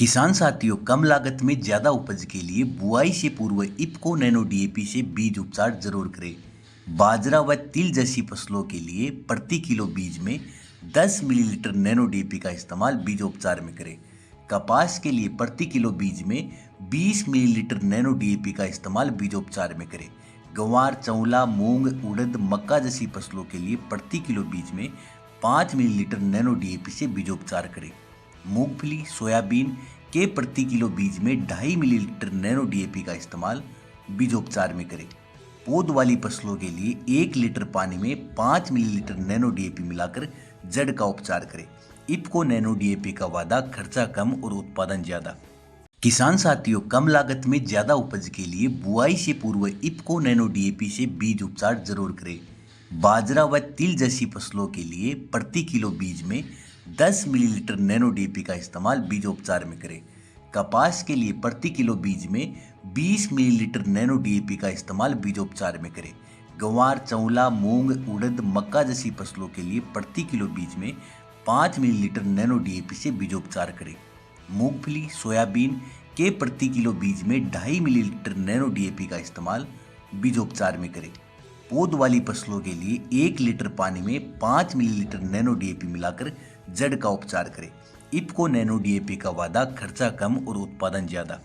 किसान साथियों, कम लागत में ज्यादा उपज के लिए बुआई से पूर्व इफ्को नैनो डीएपी से बीज उपचार जरूर करें। बाजरा व तिल जैसी फसलों के लिए प्रति किलो बीज में 10 मिलीलीटर नैनो डीएपी का इस्तेमाल बीज उपचार में करें। कपास के लिए प्रति किलो बीज में 20 मिलीलीटर नैनो डीएपी का इस्तेमाल बीजोपचार में करें। गंवार, चौला, मूंग, उड़द, मक्का जैसी फसलों के लिए प्रति किलो बीज में 5 मिलीलीटर नैनो डीएपी से बीजोपचार करें। मूंगफली, सोयाबीन के प्रति किलो बीज में 2.5 मिलीलीटर नैनो डीएपी का इस्तेमाल बीजोपचार में करें। पौध वाली फसलों के लिए 1 लीटर पानी में 5 मिलीलीटर नैनो डीएपी मिलाकर जड़ का उपचार करें। इफ्को नैनो डीएपी का वादा, खर्चा कम और उत्पादन ज्यादा। किसान साथियों, कम लागत में ज्यादा उपज के लिए बुआई से पूर्व इफ्को नैनो डीएपी से बीज उपचार जरूर करें। बाजरा व तिल जैसी फसलों के लिए प्रति किलो बीज में 10 मिलीलीटर नैनो डीएपी का इस्तेमाल बीजोपचार में करें। कपास के लिए प्रति किलो बीज में 20 मिलीलीटर नैनो डीएपी का इस्तेमाल बीजोपचार में करें। गंवार, चौला, मूंग, उड़द, मक्का जैसी फसलों के लिए प्रति किलो बीज में 5 मिलीलीटर नैनो डीएपी से बीजोपचार करें। मूंगफली, सोयाबीन के प्रति किलो बीज में 2.5 मिलीलीटर नैनो डीएपी का इस्तेमाल बीजोपचार में करें। पौध वाली फसलों के लिए 1 लीटर पानी में 5 मिलीलीटर नैनो डीएपी मिलाकर जड़ का उपचार करें। इफ्को नैनो डीएपी का वादा, खर्चा कम और उत्पादन ज्यादा।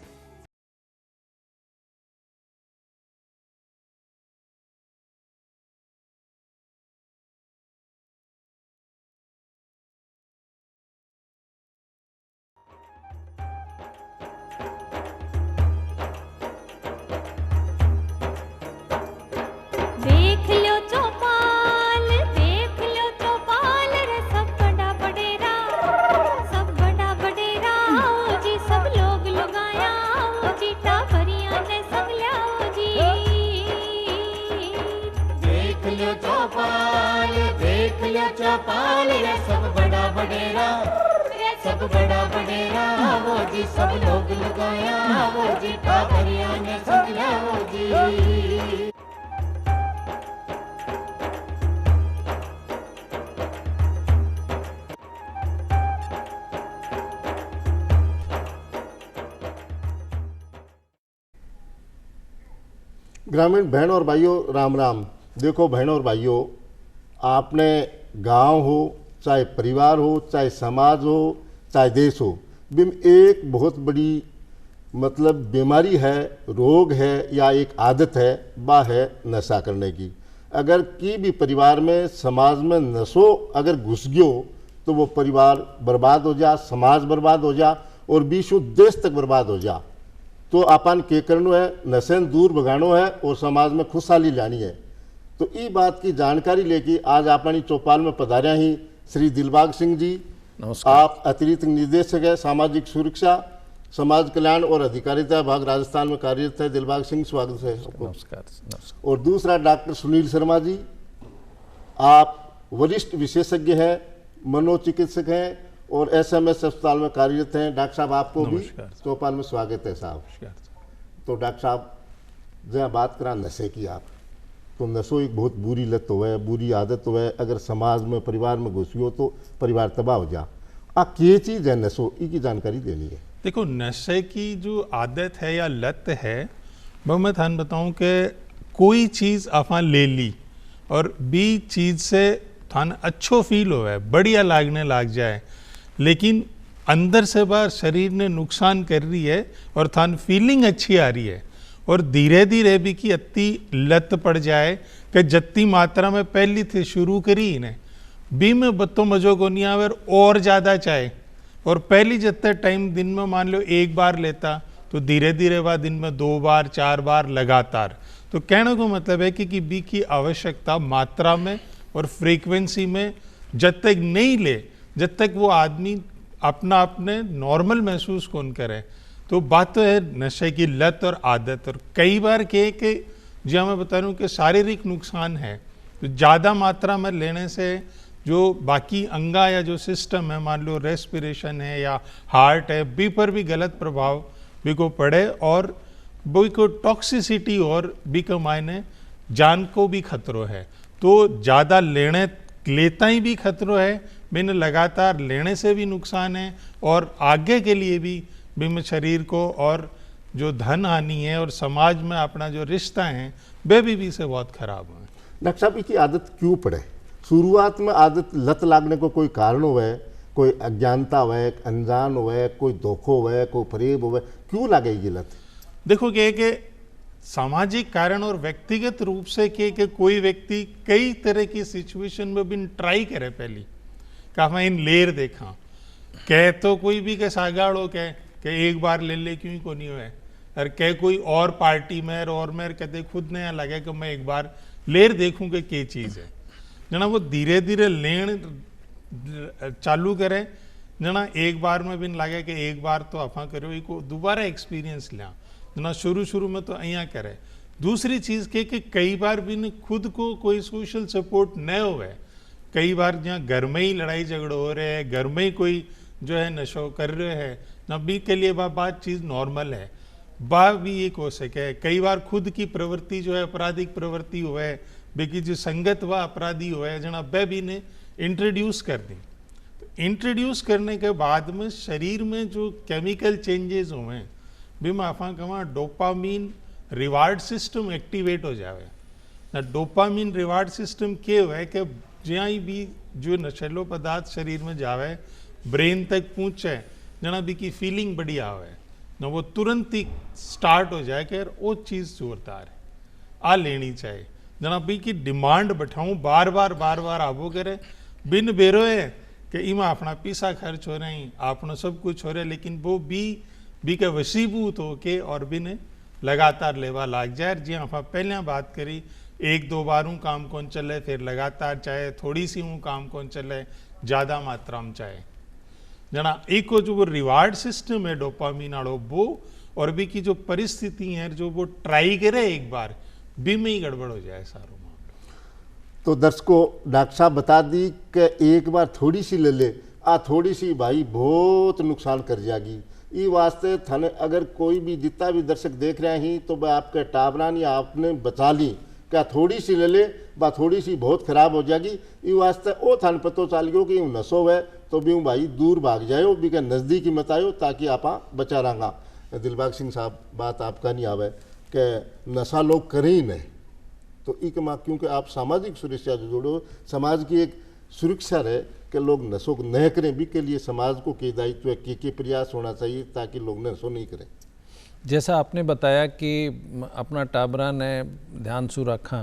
देख लो चौपाल रे सब बड़ा बडेरा आओ जी, सब लोग लगाया आओ जी, टाबरिया ने सब लाओ जी। देख लो चौपाल रे सब बड़ा बडेरा आओ जी, सब लोग लगाया आओ जी, टाबरिया ने सब लाओ जी। ग्रामीण बहन और भाइयों, राम राम। देखो बहनों और भाइयों, आपने गांव हो, चाहे परिवार हो, चाहे समाज हो, चाहे देश हो, एक बहुत बड़ी बीमारी है, रोग है या एक आदत है, वह है नशा करने की। अगर की भी परिवार में, समाज में नशो अगर घुस गयो तो वो परिवार बर्बाद हो जा, समाज बर्बाद हो जा और विश्व देश तक बर्बाद हो जा। तो अपन के करनो है, नशे दूर भगानो है और समाज में खुशहाली लानी है। तो ई बात की जानकारी लेके आज अपनी चौपाल में पधार्या ही श्री दिलबाग सिंह जी। नमस्कार। आप अतिरिक्त निदेशक है सामाजिक सुरक्षा, समाज कल्याण और अधिकारिता विभाग, राजस्थान में कार्यरत है। दिलबाग सिंह, स्वागत है आपको। नमस्कार। और दूसरा डॉक्टर सुनील शर्मा जी, आप वरिष्ठ विशेषज्ञ हैं, मनोचिकित्सक हैं और एसएमएस अस्पताल में कार्यरत हैं। डॉक्टर साहब, आपको भी चौपाल में स्वागत है साहब। तो डॉक्टर साहब, जहाँ बात करा नशे की, आप तो नशो एक बहुत बुरी लत हो है, बुरी आदत हो है। अगर समाज में, परिवार में घुसी हो तो परिवार तबाह हो जा। ये चीज़ है नशो, इसकी जानकारी देनी है। देखो, नशे की जो आदत है या लत है, वो मैं थान बताऊं कि कोई चीज़ आपा ले ली और बी चीज़ से थान अच्छो फील हो है, बढ़िया लागने लग जाए, लेकिन अंदर से बाहर शरीर ने नुकसान कर रही है और थान फीलिंग अच्छी आ रही है, और धीरे धीरे भी की अति लत पड़ जाए कि जत्ती मात्रा में पहली थी शुरू करी इन्हें बी में बत्तो मजो को नहीं आवे और ज़्यादा चाहे, और पहली जितने टाइम दिन में मान लो 1 बार लेता तो धीरे धीरे वह दिन में 2 बार 4 बार लगातार। तो कहने को मतलब है कि बी की आवश्यकता मात्रा में और फ्रीक्वेंसी में जब तक नहीं ले, जब तक वो आदमी अपना अपने नॉर्मल महसूस कौन करे। तो बात तो है नशे की लत और आदत। और कई बार कि जो मैं बता रहा हूँ कि शारीरिक नुकसान है, तो ज़्यादा मात्रा में लेने से जो बाकी अंगा या जो सिस्टम है, मान लो रेस्पिरेशन है या हार्ट है, बी पर भी गलत प्रभाव बी को पड़े और बी को टॉक्सिसिटी और बी को मायने जान को भी खतरो है। तो ज़्यादा लेता ही भी खतरो है, बिन लगातार लेने से भी नुकसान है और आगे के लिए भी भी शरीर को और जो धन हानि है और समाज में अपना जो रिश्ता है वे भी से बहुत खराब हुए। डॉक्टर साहब की आदत क्यों पड़े? शुरुआत में आदत लत लागने को कोई कारण हुए, कोई अज्ञानता हुए, अनजान हुए, कोई धोखो हुए, कोई फरेब हुए, क्यों लागे ये लत? देखो कि सामाजिक कारण और व्यक्तिगत रूप से कि कोई व्यक्ति कई तरह की सिचुएशन में भी ट्राई करे, पहली काफा इन लेर देखा कह तो कोई भी के सागाड़ो के एक बार ले क्यों को नहीं हुए, और कह कोई और पार्टी में और मैं कहते खुद ने लगे कि मैं एक बार लेर देखूं कि क्या चीज़ है। जना वो धीरे धीरे लेन चालू करे, जना एक बार में भी लगे कि एक बार तो अफा करो को दोबारा एक्सपीरियंस लिया, जना शुरू में तो अहिया करे। दूसरी चीज़ कि कई बार भी खुद को कोई सोशल सपोर्ट न होवे, कई बार जहाँ घर में ही लड़ाई झगड़ो हो रहे हैं, घर में ही कोई जो है नशो कर रहे हैं ना, भी के लिए बात चीज़ नॉर्मल है, बा भी एक हो सके। कई बार खुद की प्रवृत्ति जो है आपराधिक प्रवृत्ति हुए, बेकी जो संगत व अपराधी हुए जना बे भी ने इंट्रोड्यूस कर दी। तो इंट्रोड्यूस करने के बाद में शरीर में जो केमिकल चेंजेस हुए भी माफा कमा डोपामीन रिवार्ड सिस्टम एक्टिवेट हो जावे ना। डोपामीन रिवार्ड सिस्टम क्या हुआ है कि जहाँ भी जो नशीलो पदार्थ शरीर में जावे ब्रेन तक पहुँचे, जना भी की फीलिंग बढ़िया हुए ना, वो तुरंत ही स्टार्ट हो जाए कि यार वो चीज़ जोरदार है, आ लेनी चाहिए। जना भी की डिमांड बैठाऊँ बार बार आबो करे, बिन बेरो है कि इमा अपना पैसा खर्च हो रहे हैं, अपना सब कुछ हो रहा है, लेकिन वो भी के वशीभूत हो के और भी ने लगातार लेवा लाग जाए। जी आप पहले बात करी, एक दो बार काम कौन चले, फिर लगातार चाहे थोड़ी सी काम कौन चले, ज़्यादा मात्रा में चाहे जना एक को जो वो रिवार्ड सिस्टम है डोपामीन वालों वो, और भी की जो परिस्थिति है जो वो ट्राई करे एक बार भी में ही गड़बड़ हो जाए सारो मामला। तो दर्शकों डॉक्टर साहब बता दी कि एक बार थोड़ी सी ले आ थोड़ी सी भाई बहुत नुकसान कर जाएगी। ये वास्ते थाने अगर कोई भी जितना भी दर्शक देख रहे हैं तो वह आपके टाबरानी आपने बचा ली, क्या थोड़ी सी ले बा थोड़ी सी बहुत खराब हो जाएगी। ये वास्ते ओ थाने पतो चल गयो कि नशो है तो भी भाई दूर भाग जाओ, भी के नज़दीक मत आयो ताकि आप बचा रहा। दिलबाग सिंह साहब बात आपका नहीं आवे कि नशा लोग करें ही नहीं, तो एक माँ क्योंकि आप सामाजिक सुरक्षा जो जोड़ो, समाज की एक सुरक्षा रहे कि लोग नशो न करें, भी के लिए समाज को के दायित्व के प्रयास होना चाहिए ताकि लोग नशो नहीं करें। जैसा आपने बताया कि अपना टाबरा ने ध्यान सु रखा,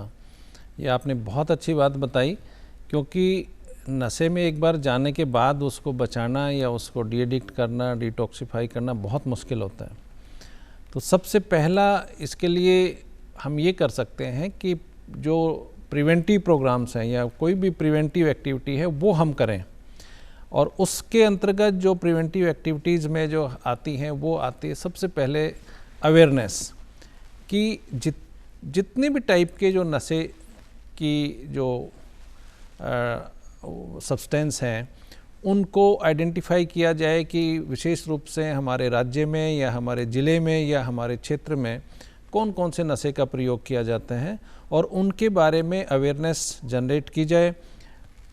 ये आपने बहुत अच्छी बात बताई, क्योंकि नशे में एक बार जाने के बाद उसको बचाना या उसको डी एडिक्ट करना, डिटॉक्सिफाई करना बहुत मुश्किल होता है। तो सबसे पहला इसके लिए हम ये कर सकते हैं कि जो प्रिवेंटिव प्रोग्राम्स हैं या कोई भी प्रिवेंटिव एक्टिविटी है वो हम करें, और उसके अंतर्गत जो प्रिवेंटिव एक्टिविटीज़ में जो आती हैं वो आती है सबसे पहले अवेयरनेस कि जितने भी टाइप के जो नशे की जो सब्सटेंस हैं उनको आइडेंटिफाई किया जाए कि विशेष रूप से हमारे राज्य में या हमारे ज़िले में या हमारे क्षेत्र में कौन कौन से नशे का प्रयोग किया जाता है, और उनके बारे में अवेयरनेस जनरेट की जाए,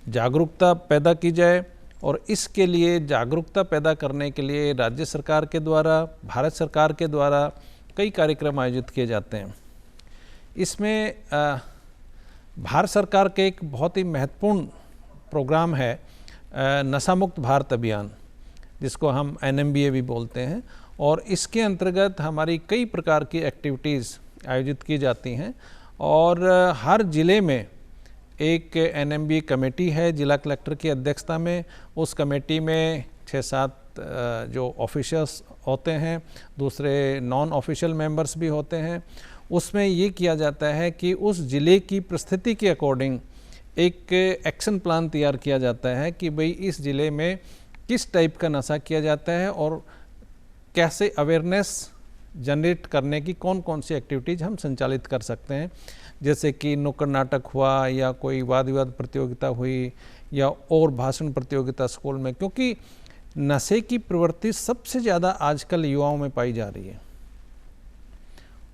जागरूकता पैदा की जाए। और इसके लिए जागरूकता पैदा करने के लिए राज्य सरकार के द्वारा, भारत सरकार के द्वारा कई कार्यक्रम आयोजित किए जाते हैं। इसमें भारत सरकार के एक बहुत ही महत्वपूर्ण प्रोग्राम है नशा मुक्त भारत अभियान, जिसको हम NMBA भी बोलते हैं, और इसके अंतर्गत हमारी कई प्रकार की एक्टिविटीज़ आयोजित की जाती हैं। और हर ज़िले में एक NMBA कमेटी है जिला कलेक्टर की अध्यक्षता में। उस कमेटी में 6-7 जो ऑफिशियल्स होते हैं, दूसरे नॉन ऑफिशियल मेंबर्स भी होते हैं। उसमें ये किया जाता है कि उस ज़िले की परिस्थिति के अकॉर्डिंग एक एक्शन प्लान तैयार किया जाता है कि भाई इस ज़िले में किस टाइप का नशा किया जाता है और कैसे अवेयरनेस जनरेट करने की कौन कौन सी एक्टिविटीज़ हम संचालित कर सकते हैं, जैसे कि नुक्कड़ नाटक हुआ या कोई वाद विवाद प्रतियोगिता हुई या और भाषण प्रतियोगिता स्कूल में, क्योंकि नशे की प्रवृत्ति सबसे ज़्यादा आजकल युवाओं में पाई जा रही है।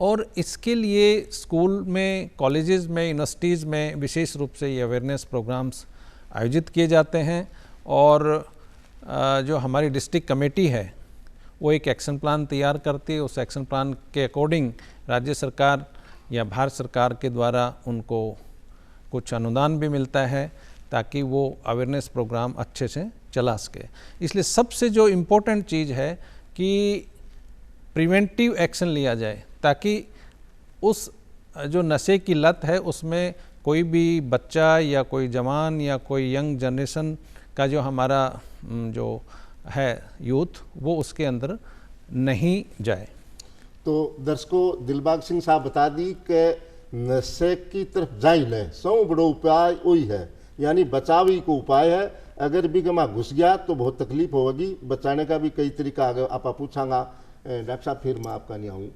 और इसके लिए स्कूल में, कॉलेजेस में, यूनिवर्सिटीज़ में विशेष रूप से ये अवेयरनेस प्रोग्राम्स आयोजित किए जाते हैं। और जो हमारी डिस्ट्रिक्ट कमेटी है वो एक एक्शन प्लान तैयार करती है। उस एक्शन प्लान के अकॉर्डिंग राज्य सरकार या भारत सरकार के द्वारा उनको कुछ अनुदान भी मिलता है ताकि वो अवेयरनेस प्रोग्राम अच्छे से चला सके। इसलिए सबसे जो इम्पोर्टेंट चीज़ है कि प्रिवेंटिव एक्शन लिया जाए ताकि उस जो नशे की लत है उसमें कोई भी बच्चा या कोई जवान या कोई यंग जनरेशन का जो हमारा जो है यूथ वो उसके अंदर नहीं जाए। तो दर्शकों, दिलबाग सिंह साहब बता दी कि नशे की तरफ जाई न सौ बड़ो उपाय वही है, यानी बचाव ही को उपाय है। अगर भी गमा घुस गया तो बहुत तकलीफ होगी, बचाने का भी कई तरीका आगे आप पूछांगा। डॉक्टर साहब फिर मैं आपका नहीं आऊँ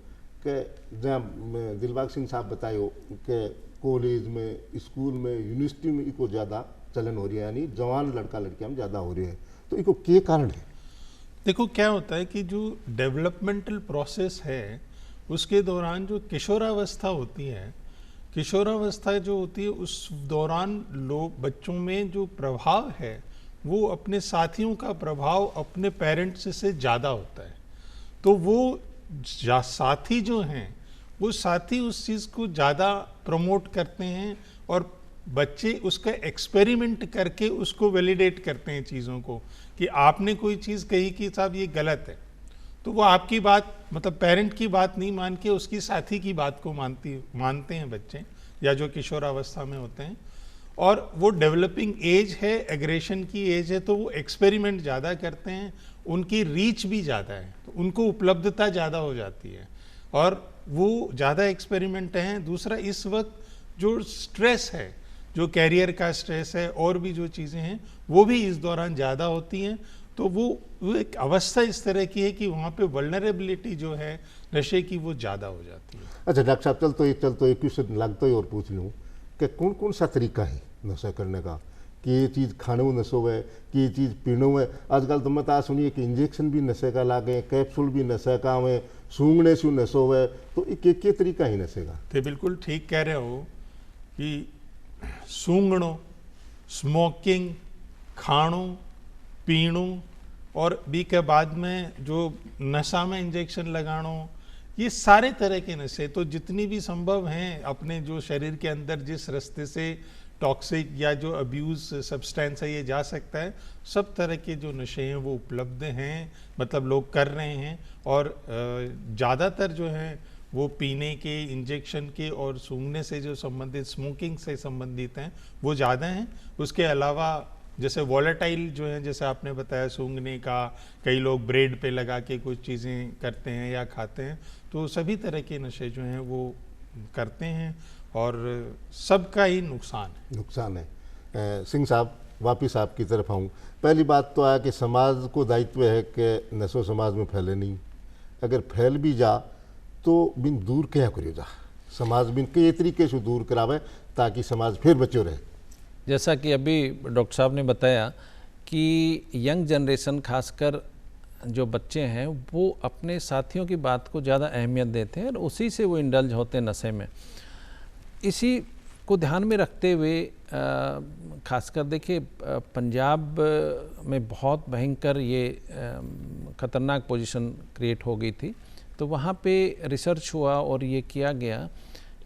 कि जहाँ दिलबाग सिंह साहब बतायो कि कॉलेज में, स्कूल में, यूनिवर्सिटी में इको ज़्यादा चलन हो रही है, यानी जवान लड़का लड़कियां में ज़्यादा हो रही है, तो इको क्या कारण है? देखो क्या होता है कि जो डेवलपमेंटल प्रोसेस है उसके दौरान जो किशोरावस्था होती है, किशोरावस्था जो होती है उस दौरान लोग बच्चों में जो प्रभाव है वो अपने साथियों का प्रभाव अपने पेरेंट्स से ज़्यादा होता है। तो वो साथी जो हैं वो साथी उस चीज़ को ज़्यादा प्रमोट करते हैं और बच्चे उसका एक्सपेरिमेंट करके उसको वैलिडेट करते हैं चीज़ों को कि आपने कोई चीज़ कही कि साहब ये गलत है, तो वो आपकी बात मतलब पेरेंट की बात नहीं मान के उसकी साथी की बात को मानते हैं बच्चे या जो किशोरावस्था में होते हैं। और वो डेवलपिंग एज है, एग्रेशन की एज है, तो वो एक्सपेरिमेंट ज़्यादा करते हैं, उनकी रीच भी ज़्यादा है, तो उनको उपलब्धता ज़्यादा हो जाती है और वो ज़्यादा एक्सपेरिमेंट हैं। दूसरा, इस वक्त जो स्ट्रेस है, जो कैरियर का स्ट्रेस है और भी जो चीज़ें हैं वो भी इस दौरान ज़्यादा होती हैं। तो वो एक अवस्था इस तरह की है कि वहाँ पे वल्नरेबिलिटी जो है नशे की वो ज़्यादा हो जाती है। अच्छा डॉक्टर साहब, चल तो एक क्वेश्चन लगता ही और पूछ लूँ कि कौन कौन सा तरीका है नशा करने का, कि ये चीज़ खाने में नशो है, कि ये चीज़ पीने में। आजकल तो मैं सुनिए कि इंजेक्शन भी नशे का लागे, कैप्सूल भी नशे का है, सूंघने से नशो है, तो एक तरीका ही नशे का। तो बिल्कुल ठीक कह रहे हो कि सूंघणो, स्मोकिंग, खाणो, पीणो और बी के बाद में जो नशा में इंजेक्शन लगाणो, ये सारे तरह के नशे तो जितनी भी संभव हैं अपने जो शरीर के अंदर जिस रास्ते से टॉक्सिक या जो अब्यूज सब्सटेंस है ये जा सकता है, सब तरह के जो नशे हैं वो उपलब्ध हैं, मतलब लोग कर रहे हैं। और ज़्यादातर जो हैं वो पीने के, इंजेक्शन के और सूंघने से जो संबंधित, स्मोकिंग से संबंधित हैं वो ज़्यादा हैं। उसके अलावा जैसे वॉलेटाइल जो है, जैसे आपने बताया सूंघने का, कई लोग ब्रेड पे लगा के कुछ चीज़ें करते हैं या खाते हैं, तो सभी तरह के नशे जो हैं वो करते हैं और सबका ही नुकसान है। सिंह साहब, वापिस आपकी तरफ आऊँ। पहली बात तो आया कि समाज को दायित्व है कि नशो समाज में फैले नहीं, अगर फैल भी जा तो बिन दूर क्या करियो जा, समाज बिन कई तरीके से दूर करावे ताकि समाज फिर बचो रहे। जैसा कि अभी डॉक्टर साहब ने बताया कि यंग जनरेशन खासकर जो बच्चे हैं वो अपने साथियों की बात को ज़्यादा अहमियत देते हैं और उसी से वो इंडल्ज होते हैं नशे में। इसी को ध्यान में रखते हुए खासकर देखिए पंजाब में बहुत भयंकर ये ख़तरनाक पोजीशन क्रिएट हो गई थी, तो वहाँ पे रिसर्च हुआ और ये किया गया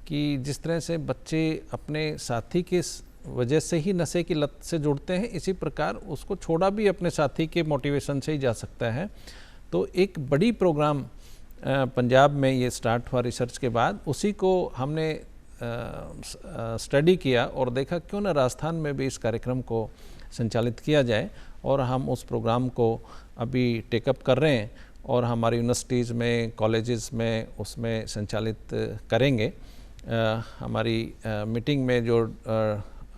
कि जिस तरह से बच्चे अपने साथी के वजह से ही नशे की लत से जुड़ते हैं, इसी प्रकार उसको छोड़ा भी अपने साथी के मोटिवेशन से ही जा सकता है। तो एक बड़ी प्रोग्राम पंजाब में ये स्टार्ट हुआ रिसर्च के बाद, उसी को हमने स्टडी किया और देखा क्यों ना राजस्थान में भी इस कार्यक्रम को संचालित किया जाए और हम उस प्रोग्राम को अभी टेकअप कर रहे हैं और हमारी यूनिवर्सिटीज़ में, कॉलेजेस में उसमें संचालित करेंगे। हमारी मीटिंग में जो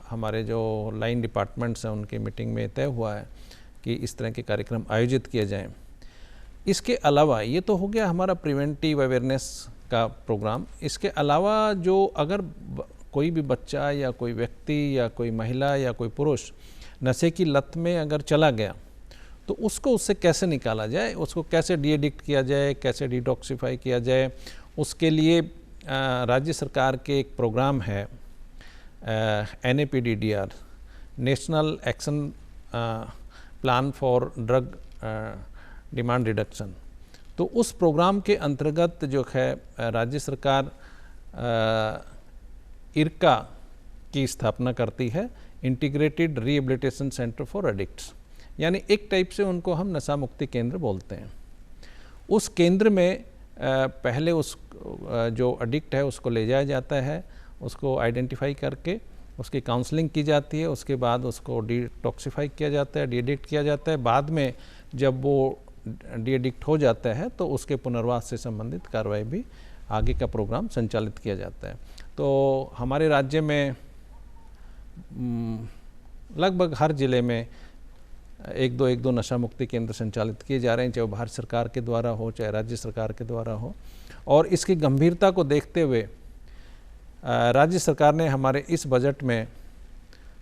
हमारे जो लाइन डिपार्टमेंट्स हैं उनकी मीटिंग में तय हुआ है कि इस तरह के कार्यक्रम आयोजित किए जाएं। इसके अलावा ये तो हो गया हमारा प्रिवेंटिव अवेयरनेस का प्रोग्राम। इसके अलावा जो अगर कोई भी बच्चा या कोई व्यक्ति या कोई महिला या कोई पुरुष नशे की लत में अगर चला गया तो उसको उससे कैसे निकाला जाए, उसको कैसे डी एडिक्ट किया जाए, कैसे डिटॉक्सिफाई किया जाए, उसके लिए राज्य सरकार के एक प्रोग्राम है NAPDDR, national action plan for drug demand reduction. तो उस प्रोग्राम के अंतर्गत जो है राज्य सरकार इरका की स्थापना करती है, integrated rehabilitation centre for addicts, यानी एक टाइप से उनको हम नशा मुक्ति केंद्र बोलते हैं। उस केंद्र में पहले उस जो एडिक्ट है उसको ले जाया जाता है, उसको आइडेंटिफाई करके उसकी काउंसलिंग की जाती है, उसके बाद उसको डिटॉक्सिफाई किया जाता है, डी एडिक्ट किया जाता है। बाद में जब वो डी एडिक्ट हो जाता है तो उसके पुनर्वास से संबंधित कार्रवाई भी आगे का प्रोग्राम संचालित किया जाता है। तो हमारे राज्य में लगभग हर ज़िले में एक दो नशा मुक्ति केंद्र संचालित किए जा रहे हैं, चाहे वो भारत सरकार के द्वारा हो चाहे राज्य सरकार के द्वारा हो। और इसकी गंभीरता को देखते हुए राज्य सरकार ने हमारे इस बजट में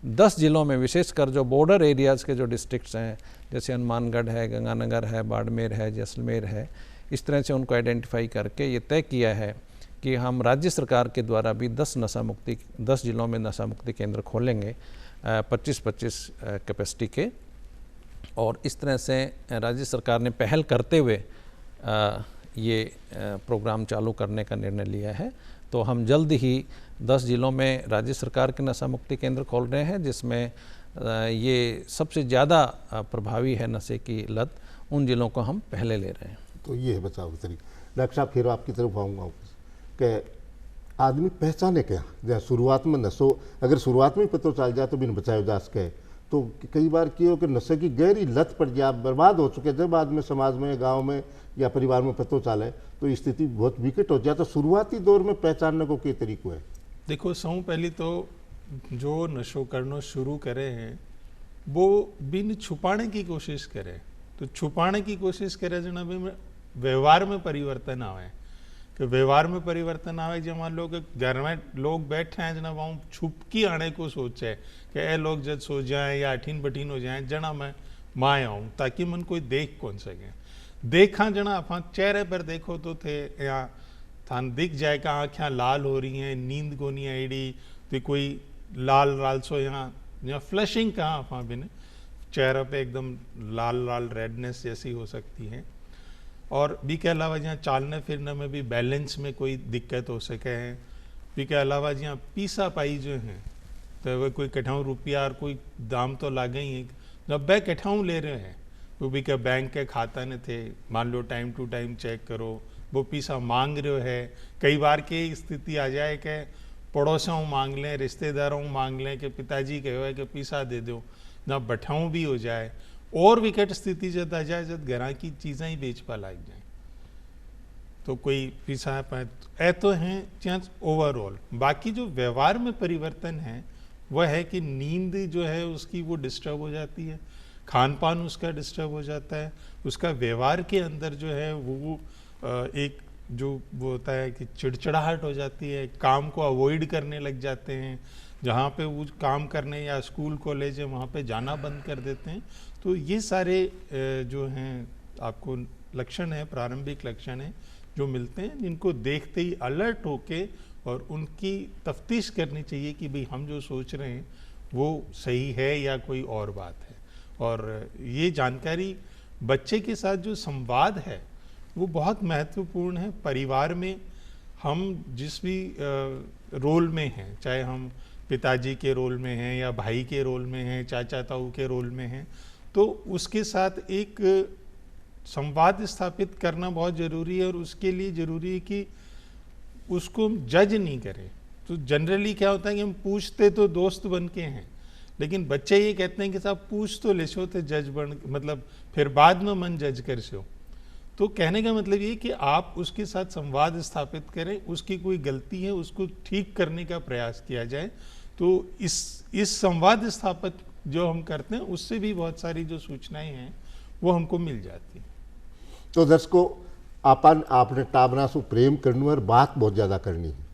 10 जिलों में, विशेषकर जो बॉर्डर एरियाज़ के जो डिस्ट्रिक्ट्स हैं, जैसे हनुमानगढ़ है, गंगानगर है, बाड़मेर है, जैसलमेर है, इस तरह से उनको आइडेंटिफाई करके ये तय किया है कि हम राज्य सरकार के द्वारा भी 10 जिलों में नशा मुक्ति केंद्र खोलेंगे 25-25 कैपेसिटी के। और इस तरह से राज्य सरकार ने पहल करते हुए ये प्रोग्राम चालू करने का निर्णय लिया है। तो हम जल्द ही 10 जिलों में राज्य सरकार के नशा मुक्ति केंद्र खोल रहे हैं, जिसमें ये सबसे ज़्यादा प्रभावी है नशे की लत, उन जिलों को हम पहले ले रहे हैं। तो ये है बचाव का तरीका। डॉक्टर साहब फिर आपकी तरफ आऊँगा कि आदमी पहचाने क्या, जैसे शुरुआत में नशो अगर शुरुआत में ही पता चल जाए तो बिन बचाए जा सके, तो कई बार क्या हो कि नशे की गहरी लत पड़ जाए, बर्बाद हो चुके, जब आदमी समाज में, गांव में या परिवार में पता चले तो स्थिति बहुत विकट हो जाए। तो शुरुआती दौर में पहचानने को क्या तरीका है? देखो, सबसे पहले तो जो नशो करना शुरू करे हैं वो बिन छुपाने की कोशिश करें। तो छुपाने की कोशिश करे जना भी व्यवहार में परिवर्तन आवे, कि व्यवहार में परिवर्तन आवे। जब मान लो कि घर में लोग बैठे हैं जना वहाँ छुपकी आने को सोचे कि ए लोग जब सो जाएं या अठीन बठीन हो जाएं, जना मैं माँ आऊँ ताकि मन कोई देख कौन सके। देखा जना आप चेहरे पर देखो तो थे या थान दिख जाए कि आँखें लाल हो रही हैं, नींद को नहीं आईडी, तो कोई लाल सो यहाँ फ्लशिंग कहाँ आप बिन चेहरे पे एकदम लाल रेडनेस जैसी हो सकती है। और भी के अलावा जहाँ चालने फिरने में भी बैलेंस में कोई दिक्कत हो सके हैं। भी के अलावा जहाँ पीसा पाई जो हैं तो वह कोई कठाऊँ रुपया और कोई दाम तो लागे ही, जब बै कठाऊँ ले रहे हैं वो भी क्या बैंक के खाता ने थे, मान लो टाइम टू टाइम चेक करो, वो पीसा मांग रहे है। कई बार की स्थिति आ जाए कि पड़ोसों मांग लें, रिश्तेदारों मांग लें कि पिताजी कहो है कि पीसा दे दो, ना बैठाऊँ भी हो जाए। और विकट स्थिति जब आ जाए जब घर की चीज़ें ही बेच पा लग जाए तो कोई पीसा पाए ए तो हैं चांस ओवरऑल। बाकी जो व्यवहार में परिवर्तन है वह है कि नींद जो है उसकी वो डिस्टर्ब हो जाती है, खान पान उसका डिस्टर्ब हो जाता है, उसका व्यवहार के अंदर जो है वो एक जो वो होता है कि चिड़चिड़ाहट हो जाती है, काम को अवॉइड करने लग जाते हैं, जहाँ पे वो काम करने या स्कूल कॉलेज है वहाँ पे जाना बंद कर देते हैं। तो ये सारे जो हैं आपको लक्षण है, प्रारंभिक लक्षण है जो मिलते हैं, जिनको देखते ही अलर्ट होके और उनकी तफ्तीश करनी चाहिए कि भाई हम जो सोच रहे हैं वो सही है या कोई और बात है। और ये जानकारी बच्चे के साथ जो संवाद है वो बहुत महत्वपूर्ण है। परिवार में हम जिस भी रोल में हैं, चाहे हम पिताजी के रोल में हैं या भाई के रोल में हैं, चाचा ताऊ के रोल में हैं, तो उसके साथ एक संवाद स्थापित करना बहुत ज़रूरी है। और उसके लिए ज़रूरी है कि उसको हम जज नहीं करें। तो जनरली क्या होता है कि हम पूछते तो दोस्त बन के हैं, लेकिन बच्चे ये कहते हैं कि साहब पूछ तो ले सो थे जज बन, मतलब फिर बाद में मन जज कर सो। तो कहने का मतलब ये कि आप उसके साथ संवाद स्थापित करें, उसकी कोई गलती है उसको ठीक करने का प्रयास किया जाए। तो इस संवाद स्थापित जो हम करते हैं उससे भी बहुत सारी जो सूचनाएं हैं वो हमको मिल जाती हैं। तो दर्शकों, आपने टाबरा से प्रेम करने और बात बहुत ज़्यादा करनी है,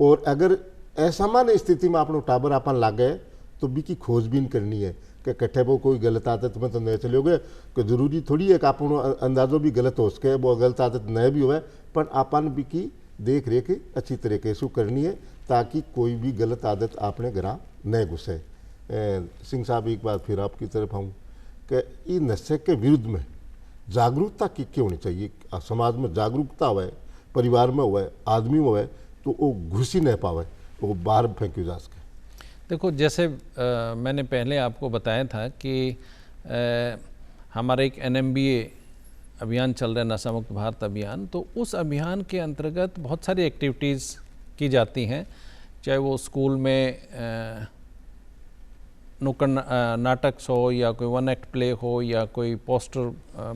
और अगर असामान्य स्थिति में आपने टाबर आपन लागे तो भी की खोजबीन करनी है कि कट्ठे वो कोई गलत आदत में तो नहीं चलोगे, कि जरूरी थोड़ी है कि आप अंदाजो भी गलत हो सके, वो गलत आदत नहीं भी हुए, पर आपन भी की देख रेख अच्छी तरीके से करनी है ताकि कोई भी गलत आदत आपने घर नहीं घुसे। सिंह साहब, एक बार फिर आपकी तरफ आऊँ कि ये नशे के विरुद्ध में जागरूकता की होनी चाहिए। समाज में जागरूकता हुए, परिवार में हुए, आदमी में हुए, तो वो घुस ही नहीं पावे, वो बाहर फेंक्यू जा सके। देखो, जैसे मैंने पहले आपको बताया था कि हमारा एक NMBA अभियान चल रहा है, नशा मुक्त भारत अभियान। तो उस अभियान के अंतर्गत बहुत सारी एक्टिविटीज़ की जाती हैं, चाहे वो स्कूल में नुक्कड़ नाटक हो, या कोई 1 एक्ट प्ले हो, या कोई पोस्टर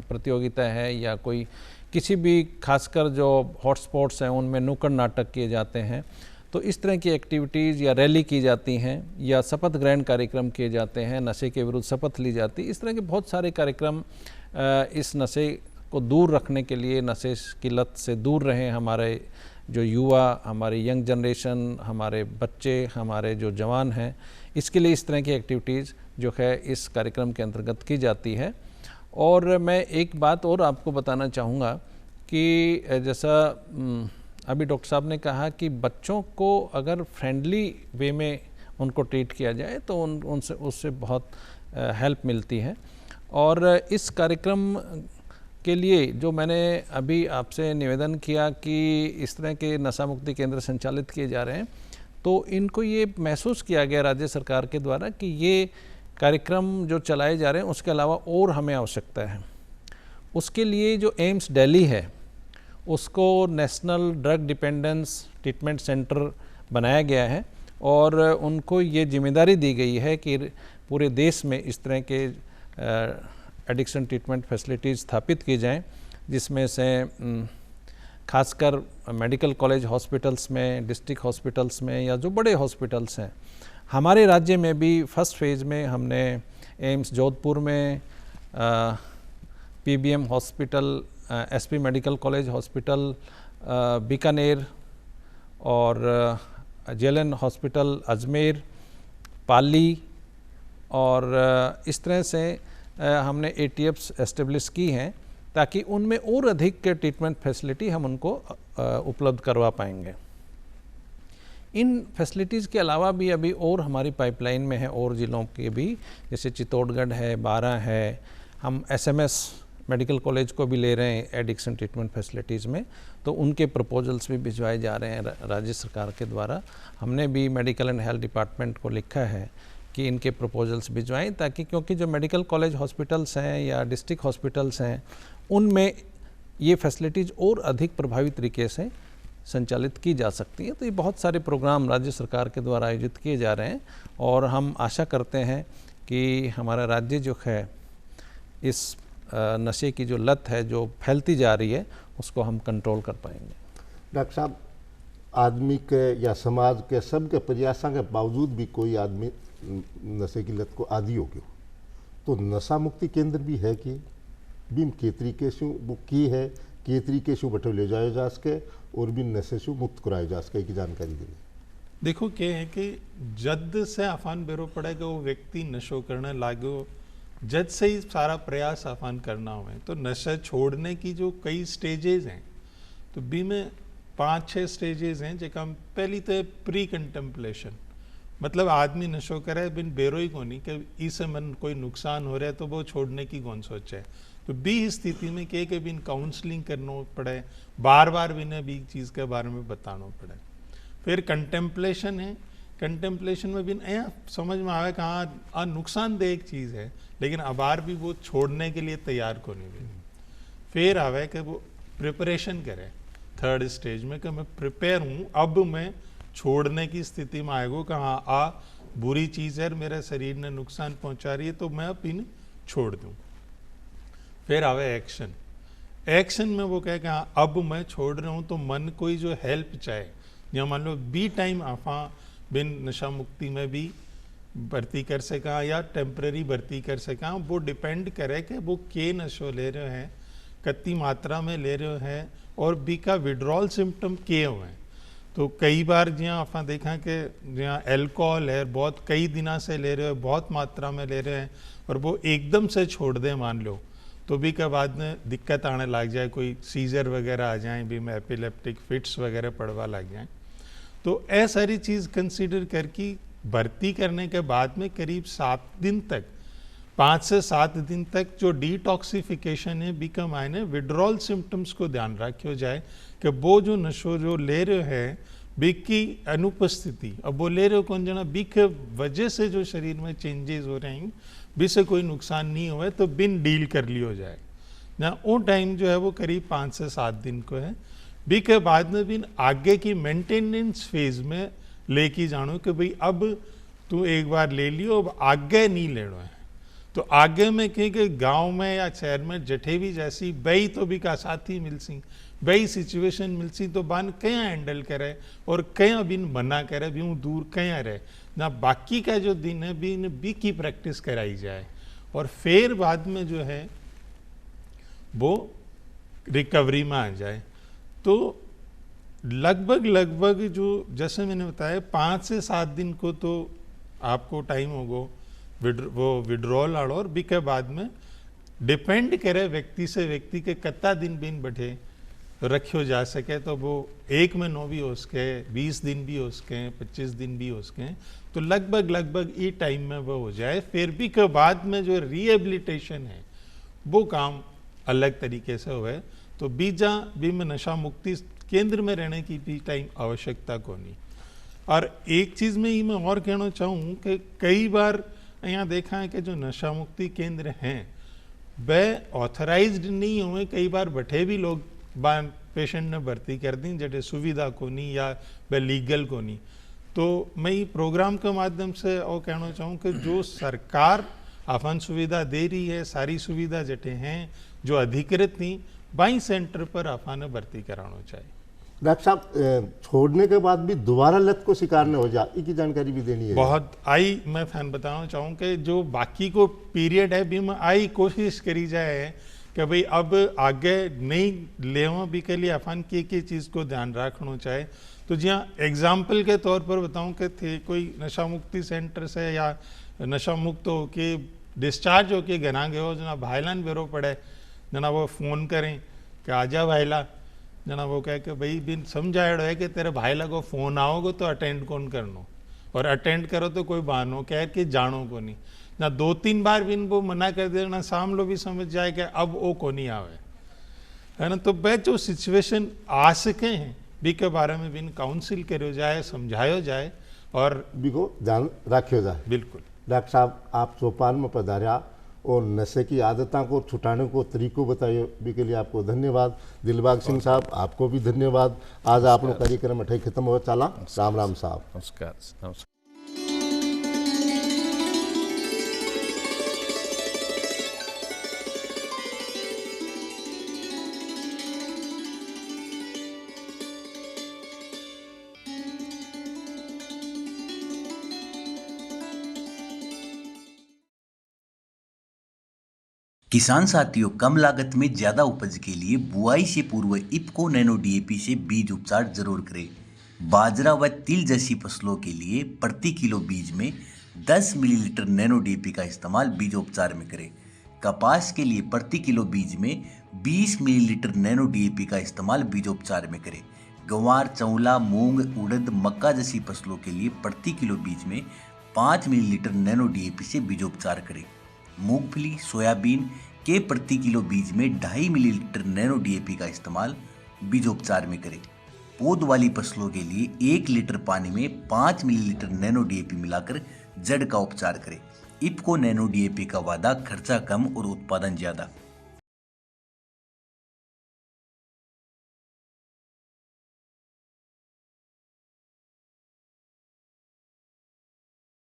प्रतियोगिता है, या कोई किसी भी खासकर जो हॉटस्पॉट्स हैं उनमें नुक्कड़ नाटक किए जाते हैं। तो इस तरह की एक्टिविटीज़ या रैली की जाती हैं, या शपथ ग्रहण कार्यक्रम किए जाते हैं, नशे के विरुद्ध शपथ ली जाती है। इस तरह के बहुत सारे कार्यक्रम इस नशे को दूर रखने के लिए, नशे की लत से दूर रहें हमारे जो युवा, हमारी यंग जनरेशन, हमारे बच्चे, हमारे जो जवान हैं, इसके लिए इस तरह की एक्टिविटीज़ जो है इस कार्यक्रम के अंतर्गत की जाती है। और मैं एक बात और आपको बताना चाहूँगा कि जैसा अभी डॉक्टर साहब ने कहा कि बच्चों को अगर फ्रेंडली वे में उनको ट्रीट किया जाए तो उनसे उससे बहुत हेल्प मिलती है। और इस कार्यक्रम के लिए जो मैंने अभी आपसे निवेदन किया कि इस तरह के नशा मुक्ति केंद्र संचालित किए जा रहे हैं, तो इनको ये महसूस किया गया राज्य सरकार के द्वारा कि ये कार्यक्रम जो चलाए जा रहे हैं उसके अलावा और हमें आवश्यकता है। उसके लिए जो एम्स दिल्ली है उसको national drug dependence treatment centre बनाया गया है, और उनको ये जिम्मेदारी दी गई है कि पूरे देश में इस तरह के एडिक्शन ट्रीटमेंट फैसिलिटीज़ स्थापित की जाएं, जिसमें से खासकर मेडिकल कॉलेज हॉस्पिटल्स में, डिस्ट्रिक्ट हॉस्पिटल्स में, या जो बड़े हॉस्पिटल्स हैं। हमारे राज्य में भी फर्स्ट फेज़ में हमने एम्स जोधपुर में, PBM hospital, SP medical college hospital Bikaner, और JLN हॉस्पिटल अजमेर, पाली, और इस तरह से हमने ATFs एस्टेब्लिश की हैं, ताकि उनमें और अधिक ट्रीटमेंट फैसिलिटी हम उनको उपलब्ध करवा पाएंगे। इन फैसिलिटीज़ के अलावा भी अभी और हमारी पाइपलाइन में है, और ज़िलों के भी, जैसे चित्तौड़गढ़ है, बारां है। हम SMS मेडिकल कॉलेज को भी ले रहे हैं एडिक्शन ट्रीटमेंट फैसिलिटीज़ में, तो उनके प्रपोजल्स भी भिजवाए जा रहे हैं राज्य सरकार के द्वारा। हमने भी मेडिकल एंड हेल्थ डिपार्टमेंट को लिखा है कि इनके प्रपोजल्स भिजवाएं, ताकि क्योंकि जो मेडिकल कॉलेज हॉस्पिटल्स हैं या डिस्ट्रिक्ट हॉस्पिटल्स हैं उनमें ये फैसिलिटीज़ और अधिक प्रभावी तरीके से संचालित की जा सकती है। तो ये बहुत सारे प्रोग्राम राज्य सरकार के द्वारा आयोजित किए जा रहे हैं, और हम आशा करते हैं कि हमारा राज्य जो है इस नशे की जो लत है जो फैलती जा रही है उसको हम कंट्रोल कर पाएंगे। डॉक्टर साहब, आदमी के या समाज के सबके प्रयासों के बावजूद भी कोई आदमी नशे की लत को आदी हो गया, तो नशा मुक्ति केंद्र भी है कि बीम के तरीके से वो की है, के तरीके से बैठे ले जाए जा सके और भी नशे से मुक्त कराए जा सके की जानकारी देंगे। देखो क्या है कि जद से आफान बेरो पड़े कि वो व्यक्ति नशो करने लागो, जद से ही सारा प्रयास आफान करना हुए, तो नशा छोड़ने की जो कई स्टेजेस हैं, तो बी में 5-6 स्टेजेस हैं। जो हम पहली तो प्री कंटेम्पलेशन, मतलब आदमी नशो करे बिन बेरो ही कोनी कि इससे मन कोई नुकसान हो रहा है तो वो छोड़ने की कौन सोचे। तो बी स्थिति में कि बिन काउंसलिंग करना पड़े, बार बार बिना भी चीज़ के बारे में बताना पड़े। फिर कंटेम्पलेशन है, कंटेम्पलेशन में भी यहाँ समझ में आवे कहाँ नुकसानदेह एक चीज़ है, लेकिन अबार भी वो छोड़ने के लिए तैयार को नहीं भी। फिर आवे कि वो प्रिपरेशन करे थर्ड स्टेज में कि मैं प्रिपेयर हूँ, अब मैं छोड़ने की स्थिति में आएगा कि हाँ बुरी चीज़ है, मेरे शरीर ने नुकसान पहुँचा रही है, तो मैं अब इन्हें छोड़ दूँ। फिर आवे एक्शन, एक्शन में वो कहे कि हाँ अब मैं छोड़ रहा हूँ, तो मन कोई जो हेल्प चाहे, या मान लो बी टाइम आफा बिन नशा मुक्ति में भी भर्ती कर सका या टेम्परेरी भर्ती कर सका, वो डिपेंड करे कि वो के नशो ले रहे हैं, कितनी मात्रा में ले रहे हैं, और बी का विड्रॉल सिम्टम के हुए हैं। तो कई बार जहाँ आपने देखा कि जहाँ एल्कोहल है बहुत कई दिनों से ले रहे हो, बहुत मात्रा में ले रहे हैं, और वो एकदम से छोड़ दें मान लो, तो भी के बाद में दिक्कत आने लग जाए, कोई सीजर वगैरह आ जाए, भी में एपिलेप्टिक फिट्स वगैरह पड़वा लग जाए। तो ऐ सारी चीज़ कंसीडर करके भर्ती करने के बाद में करीब 7 दिन तक 5 से 7 दिन तक जो डिटॉक्सिफिकेशन है बीका मायने विड्रॉल सिम्टम्स को ध्यान रखियो जाए कि वो जो नशो जो ले रहे हैं बीक की अनुपस्थिति, अब वो ले रहे हो कौन जना बीक वजह से जो शरीर में चेंजेस हो रहे हैं बी से कोई नुकसान नहीं हुआ तो बिन डील कर लियो जाए ना। वो टाइम जो है वो करीब 5 से 7 दिन को है। बी के बाद में बिन आगे की मेंटेनेंस फेज में लेके जानो कि भाई अब तू एक बार ले लियो, अब आगे नहीं लेना है। तो आगे में कि गांव में या शहर में जठे भी जैसी बई तो भी का साथी मिलसी, बई सिचुएशन मिलसी तो बान कया हैंडल करे और कया बिन मना करे भी हूँ दूर कया रहे ना। बाकी का जो दिन है बी की प्रैक्टिस कराई जाए और फिर बाद में जो है वो रिकवरी में आ जाए। तो लगभग जो जैसे मैंने बताया 5 से 7 दिन को तो आपको टाइम होगो वो विड्रॉल आड़ो और बी के बाद में डिपेंड करे व्यक्ति से व्यक्ति के कितना दिन बिन बैठे रखियो जा सके। तो वो 1 महीनों भी हो सके, 20 दिन भी हो सके, 25 दिन भी हो सके, तो लगभग ये टाइम में वो हो जाए। फिर भी के बाद में जो रिहेबिलिटेशन है वो काम अलग तरीके से हुए। तो बीजा भी में नशा मुक्ति केंद्र में रहने की भी टाइम आवश्यकता को नहीं। और एक चीज़ में ही मैं और कहना चाहूँ कि कई बार यहाँ देखा है कि जो नशा मुक्ति केंद्र हैं वह ऑथराइज्ड नहीं हुए, कई बार बैठे भी लोग पेशेंट ने भर्ती कर दी जैसे सुविधा को नहीं या वह लीगल को नहीं। तो मैं ये प्रोग्राम के माध्यम से और कहना चाहूँ कि जो सरकार अपन सुविधा दे रही है, सारी सुविधा जटे हैं जो अधिकृत थी बाई सेंटर पर अपन भर्ती कराना चाहिए। डॉक्टर साहब छोड़ने के बाद भी दोबारा लत को शिकार न हो जाए, इसकी जानकारी भी देनी है। बहुत आई मैं थान बताना चाहूँ कि जो बाकी को पीरियड है भी में आई कोशिश करी जाए कि भाई अब आगे नहीं लेवा भी के लिए अपन की चीज़ को ध्यान रखना चाहे। तो जी हाँ, एग्जाम्पल के तौर पर बताऊँ कि थे कोई नशा मुक्ति सेंटर से या नशा मुक्त हो के डिस्चार्ज हो के घना गए हो जना भाईलान बेरो पड़े, जना वो फ़ोन करें कि आजा भाईला, जना वो कहे कि भाई बिन समझाएड़ो है कि तेरे भाईला को फ़ोन आओगे तो अटेंड कौन करनो, और अटेंड करो तो कोई बहानो कह कि जानो को नहीं ना। 2-3 बार बिन वो मना कर देना साम लो भी समझ जाए कि अब वो को नहीं आवे है ना। तो वह जो सिचुएशन आ सके हैं बी के बारे में बिन काउंसिल करो जाए, समझायो जाए और बी को ध्यान रखियो जाए। बिल्कुल। डॉक्टर साहब आप चौपाल में पधारा और नशे की आदतों को छुटाने को तरीकों बताइए भी के लिए आपको धन्यवाद। दिलबाग सिंह साहब आपको भी धन्यवाद। आज आप लोग कार्यक्रम अठे खत्म हो चला। राम राम साहब। नमस्कार नमस्कार। किसान साथियों, कम लागत में ज़्यादा उपज के लिए बुआई से पूर्व इफ्को नैनो डीएपी से बीज उपचार जरूर करें। बाजरा व तिल जैसी फसलों के लिए प्रति किलो बीज में 10 मिलीलीटर नैनो डीएपी का इस्तेमाल बीजोपचार में करें। कपास के लिए प्रति किलो बीज में 20 मिलीलीटर नैनो डीएपी का इस्तेमाल बीजोपचार में करें। गंवार, चौला, मूंग, उड़द, मक्का जैसी फसलों के लिए प्रति किलो बीज में 5 मिलीलीटर नैनो डीएपी से बीजोपचार करें। मूंगफली, सोयाबीन के प्रति किलो बीज में 2.5 मिलीलीटर नैनो डीएपी का इस्तेमाल बीजोपचार में करें। पौध वाली फसलों के लिए 1 लीटर पानी में 5 मिलीलीटर नैनो डीएपी मिलाकर जड़ का उपचार करें। इफ्को नैनो डीएपी का वादा, खर्चा कम और उत्पादन ज़्यादा।